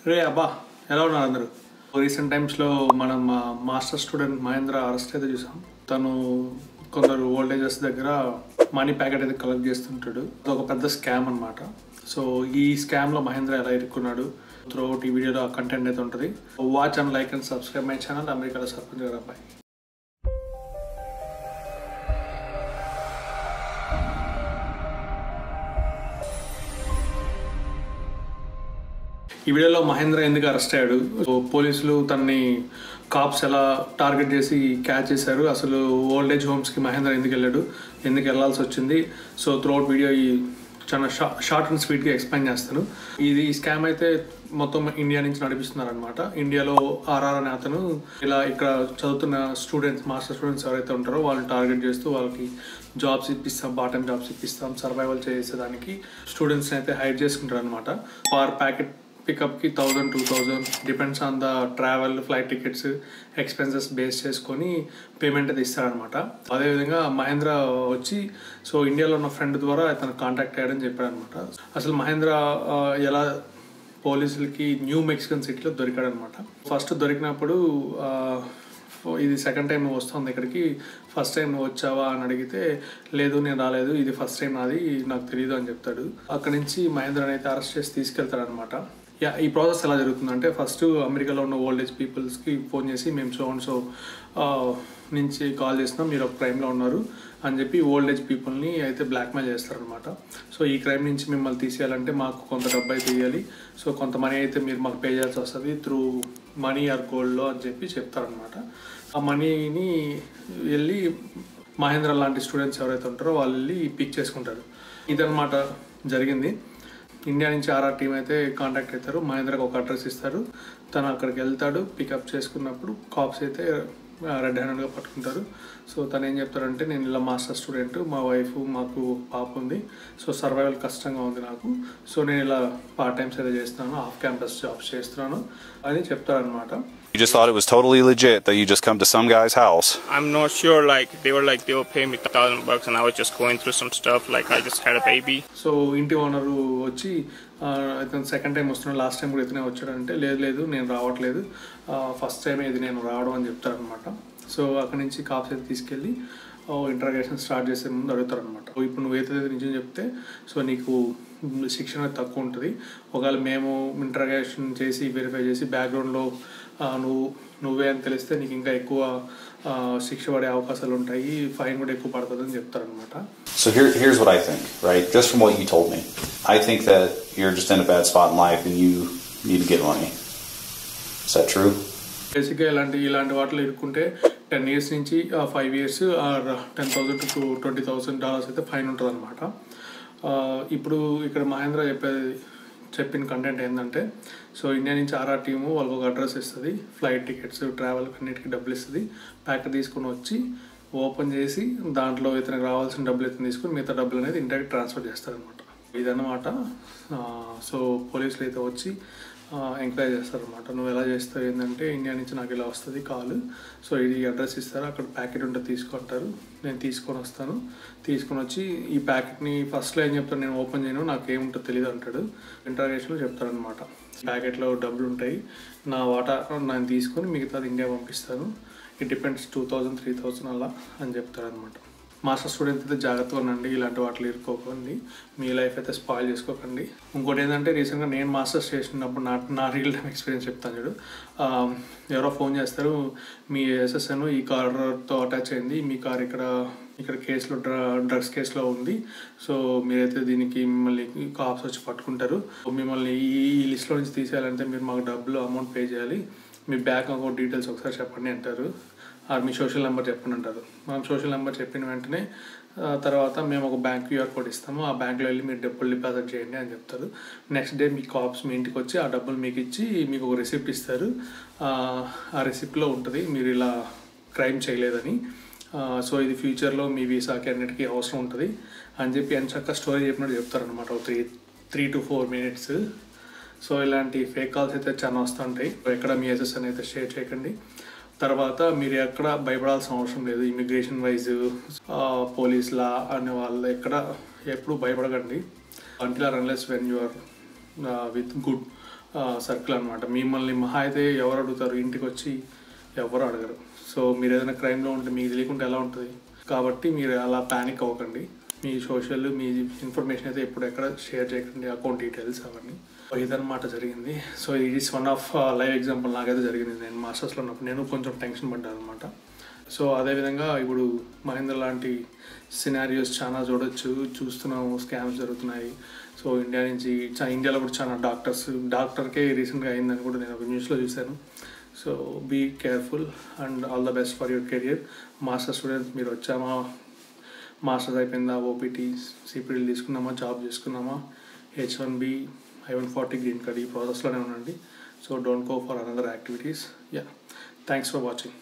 రే అబ్బా ఎలా ఉన్నారు అందరూ? రీసెంట్ టైమ్స్లో మనం మాస్టర్ స్టూడెంట్ మహేంద్ర అరెస్ట్ అయితే చూసాం. తను కొందరు ఓల్డేజెస్ దగ్గర మనీ ప్యాకెట్ అయితే కలెక్ట్ చేస్తుంటాడు. అది ఒక పెద్ద స్కామ్ అనమాట. సో ఈ స్కామ్లో మహేంద్ర ఎలా ఇరుక్కున్నాడు త్రూఅవుట్ ఈ వీడియోలో కంటెంట్ అయితే ఉంటుంది. Watch and like and subscribe my channel అమెరికాలో సర్పంచ్ గారు అబ్బాయి. ఈ వీడియోలో మహేంద్ర ఎందుకు అరెస్ట్ అయ్యాడు, పోలీసులు తనని కాప్స్ ఎలా టార్గెట్ చేసి క్యాచ్ చేశారు, అసలు ఓల్డ్ ఏజ్ హోమ్స్కి మహేంద్ర ఎందుకు వెళ్ళాడు, ఎందుకు వెళ్ళాల్సి వచ్చింది. సో త్రూఅవుట్ వీడియో ఈ చాలా షార్ట్ అండ్ స్వీట్గా ఎక్స్ప్లెయిన్ చేస్తాను. ఈ స్కామ్ అయితే మొత్తం ఇండియా నుంచి నడిపిస్తున్నారు అనమాట. ఇండియాలో ఆర్ఆర్ అనే అతను ఇలా ఇక్కడ చదువుతున్న స్టూడెంట్స్, మాస్టర్ స్టూడెంట్స్ ఎవరైతే ఉంటారో వాళ్ళని టార్గెట్ చేస్తూ వాళ్ళకి జాబ్స్ ఇప్పిస్తాం, పార్ట్ టైం జాబ్స్ ఇప్పిస్తాం, సర్వైవల్ చేసేదానికి స్టూడెంట్స్ని అయితే హైర్ చేసుకుంటారు అనమాట. పర్ ప్యాకెట్ పికప్కి 1000-2000 depends on the travel, flight tickets, expenses base చేసుకొని పేమెంట్ అయితే ఇస్తారనమాట. అదేవిధంగా మహేంద్ర వచ్చి సో ఇండియాలో ఉన్న ఫ్రెండ్ ద్వారా అతను కాంటాక్ట్ అయ్యాడని చెప్పాడనమాట. అసలు మహేంద్ర ఎలా పోలీసులకి న్యూ మెక్సికన్ సిటీలో దొరికాడనమాట. ఫస్ట్ దొరికినప్పుడు ఇది సెకండ్ టైం నువ్వు వస్తుంది ఇక్కడికి, ఫస్ట్ టైం నువ్వు వచ్చావా అని అడిగితే లేదు నేను రాలేదు, ఇది ఫస్ట్ టైం నాది, నాకు తెలియదు అని చెప్తాడు. అక్కడి నుంచి మహేంద్రని అయితే అరెస్ట్ చేసి తీసుకెళ్తారనమాట. ఈ ప్రాసెస్ ఎలా జరుగుతుందంటే ఫస్ట్ అమెరికాలో ఉన్న ఓల్డ్ ఏజ్ పీపుల్స్కి ఫోన్ చేసి మేము సో నుంచి కాల్ చేస్తున్నాం, మీరు ఒక క్రైమ్లో ఉన్నారు అని చెప్పి ఓల్డ్ ఏజ్ పీపుల్ని అయితే బ్లాక్మెయిల్ చేస్తారనమాట. సో ఈ క్రైమ్ నుంచి మిమ్మల్ని తీసేయాలంటే మాకు కొంత డబ్బు అయితే ఇవ్వాలి, సో కొంత మనీ అయితే మీరు మాకు పే చేయాల్సి వస్తుంది త్రూ మనీ ఆర్ గోల్డ్లో అని చెప్పి చెప్తారనమాట. ఆ మనీని వెళ్ళి మహేంద్ర లాంటి స్టూడెంట్స్ ఎవరైతే ఉంటారో వాళ్ళు వెళ్ళి పిక్ చేసుకుంటారు. ఇదనమాట జరిగింది. ఇండియా నుంచి ఆర్ఆర్ టీం అయితే కాంటాక్ట్ అవుతారు, మహేంద్రకు ఒక అడ్రస్ ఇస్తారు, తను అక్కడికి వెళ్తాడు. పికప్ చేసుకున్నప్పుడు కాప్స్ అయితే రెడ్ హ్యాండెడ్గా పట్టుకుంటారు. సో తను ఏం చెప్తారంటే నేను ఇలా మాస్టర్ స్టూడెంట్, మా వైఫ్, మాకు పాప ఉంది, సో సర్వైవల్ కష్టంగా ఉంది నాకు, సో నేను ఇలా పార్ట్ టైమ్స్ అయితే చేస్తున్నాను, ఆఫ్ క్యాంపస్ జాబ్స్ చేస్తున్నాను అని చెప్తారనమాట. You just thought it was totally legit that you just come to some guy's house? I'm not sure, they were paying me $1,000 and I was just going through some stuff, I just had a baby. So ఇంటి owner వచ్చి ఇతను second time వస్తున్నాడు, last time కూడా ఇతనే వచ్చాడంటే లేదు నేను రావట్లేదు, ఫస్ట్ టైం ఇది నేను రావడం అని చెప్తారనమాట. సో అక్కడి నుంచి కాప్స్ అయితే తీసుకెళ్ళి ఇంటరాగేషన్ స్టార్ట్ చేసే ముందు అడుగుతారనమాట. ఇప్పుడు నువ్వు ఏదైతే నిజం చెప్తే సో నీకు శిక్షణ తక్కువ ఉంటుంది, ఒకవేళ మేము ఇంటరాగేషన్ చేసి వెరిఫై చేసి బ్యాక్గ్రౌండ్లో నువ్వే అని తెలిస్తే నీకు ఇంకా ఎక్కువ శిక్ష పడే అవకాశాలు ఉంటాయి, ఫైన్ కూడా ఎక్కువ పడుతుందని చెప్తారనమాట. So here's what I think, right? Just from what you told me, I think that you're just in a bad spot in life and you need to get money. Is that true? బేసిక్గా ఇలాంటి వాటిలో ఇరుక్కుంటే 10 years నుంచి 5 years are $10,000 to $20,000 అయితే fine ఉంటుంది అనమాట. ఇప్పుడు ఇక్కడ మహేంద్ర చెప్పిన కంటెంట్ ఏంటంటే సో ఇండియా నుంచి ఆర్ఆర్ టీము వాళ్ళకి ఒక అడ్రస్ ఇస్తుంది, ఫ్లైట్ టికెట్స్, ట్రావెల్ అన్నిటికీ డబ్బులు ఇస్తుంది, ప్యాకెట్ తీసుకొని వచ్చి ఓపెన్ చేసి దాంట్లో ఇతనికి రావాల్సిన డబ్బులు ఇతను తీసుకుని మిగతా డబ్బులు అనేది ఇంటికి ట్రాన్స్ఫర్ చేస్తారనమాట. ఇదన్నమాట. సో పోలీసులు అయితే వచ్చి ఎంక్వైరీ చేస్తారనమాట. నువ్వు ఎలా చేస్తావు ఏంటంటే ఇండియా నుంచి నాకు ఇలా వస్తుంది కాల్, సో ఇది అడ్రస్ ఇస్తారు, అక్కడ ప్యాకెట్ ఉంటే తీసుకుంటారు, నేను తీసుకొని వస్తాను, తీసుకొని వచ్చి ఈ ప్యాకెట్ని ఫస్ట్లో ఏం చెప్తాను, నేను ఓపెన్ చేయను, నాకు ఏముంటుందో తెలియదు అంటాడు. ఇంటరాగేషన్లో చెప్తారనమాట ప్యాకెట్లో డబ్బులు ఉంటాయి, నా వాటా నేను తీసుకొని మిగతాది ఇండియా పంపిస్తాను, ఇట్ డిపెండ్స్ 2000-3000 అలా అని చెప్తారనమాట. మాస్టర్ స్టూడెంట్స్ అయితే జాగ్రత్తగా ఉండండి, ఇలాంటి వాటిలో ఇరుక్కోకండి, మీ లైఫ్ అయితే స్పాయిల్ చేసుకోకండి. ఇంకోటి ఏంటంటే రీసెంట్గా నేను మాస్టర్స్ చేసినప్పుడు నా రియల్ టైం ఎక్స్పీరియన్స్ చెప్తాను చూడు. ఎవరో ఫోన్ చేస్తారు, మీ ఎస్ఎస్ఎన్ ఈ కార్తో అటాచ్ అయింది, మీ కార్ ఇక్కడ కేసులో డ్రగ్స్ కేసులో ఉంది, సో మీరైతే దీనికి మిమ్మల్ని కాప్స్ వచ్చి పట్టుకుంటారు, మిమ్మల్ని ఈ లిస్ట్లో నుంచి తీసేయాలంటే మీరు మాకు డబ్బులు అమౌంట్ పే చేయాలి, మీ బ్యాంక్ అకౌంట్ డీటెయిల్స్ ఒకసారి చెప్పండి అంటారు, మీ సోషల్ నెంబర్ చెప్పండి అంటారు. మనం సోషల్ నెంబర్ చెప్పిన వెంటనే తర్వాత మేము ఒక బ్యాంక్ క్యూఆర్ కోడ్ ఇస్తాము, ఆ బ్యాంక్లో వెళ్ళి మీరు డబ్బులు డిపాజిట్ చేయండి అని చెప్తారు. నెక్స్ట్ డే మీ కాప్స్ మీ ఇంటికి వచ్చి ఆ డబ్బులు మీకు ఇచ్చి మీకు ఒక రిసిప్ట్ ఇస్తారు, ఆ రిసిప్ట్లో ఉంటుంది మీరు ఇలా క్రైమ్ చేయలేదని, సో ఇది ఫ్యూచర్లో మీ వీసాకి అన్నిటికీ అవసరం ఉంటుంది అని చెప్పి ఎంచక్క స్టోరీ చెప్పినట్టు చెప్తారనమాట. 3 to 4 minutes. సో ఇలాంటి ఫేక్ కాల్స్ అయితే చాలా వస్తుంటాయి. ఎక్కడ మీ ఎస్ఎస్ఎన్ అయితే షేర్ చేయకండి. తర్వాత మీరు ఎక్కడ భయపడాల్సిన అవసరం లేదు. ఇమిగ్రేషన్ వైజ్ పోలీసులా అనే వాళ్ళు ఎప్పుడు భయపడకండి. until or unless when you are with good circle అనమాట. మిమ్మల్ని మహా అయితే ఎవరు అడుగుతారు, ఇంటికి వచ్చి ఎవరు అడగరు. సో మీరు ఏదైనా క్రైమ్లో ఉంటే మీకు తెలియకుండా ఎలా ఉంటుంది. కాబట్టి మీరు అలా ప్యానిక్ అవ్వకండి. మీ సోషల్ మీ ఇన్ఫర్మేషన్ అయితే ఎప్పుడు ఎక్కడ షేర్ చేయకండి, అకౌంట్ డీటెయిల్స్ అవన్నీ. ఇదన్నమాట జరిగింది. So it is one of live example నాకైతే జరిగింది. నేను మాస్టర్స్లో ఉన్నప్పుడు నేను కొంచెం టెన్షన్ పడ్డాను అనమాట. సో అదేవిధంగా ఇప్పుడు మహేంద్ర లాంటి సినారియోస్ చాలా చూస్తున్నాము. స్కామ్స్ జరుగుతున్నాయి. సో ఇండియాలో కూడా చాలా డాక్టర్కే రీసెంట్గా అయిందని కూడా నేను ఒక న్యూస్లో చూశాను. So be careful and all the best for your career. Master students మీరు వచ్చామా, మాస్టర్స్ అయిపోయిందా, ఓపీటీ సిపిడీలు తీసుకున్నామా, జాబ్ చేసుకున్నామా, H1B I-140 గ్రీన్ కార్డ్ ఈ ప్రాసెస్లోనే ఉండండి. So don't go for another activities. Thanks for watching.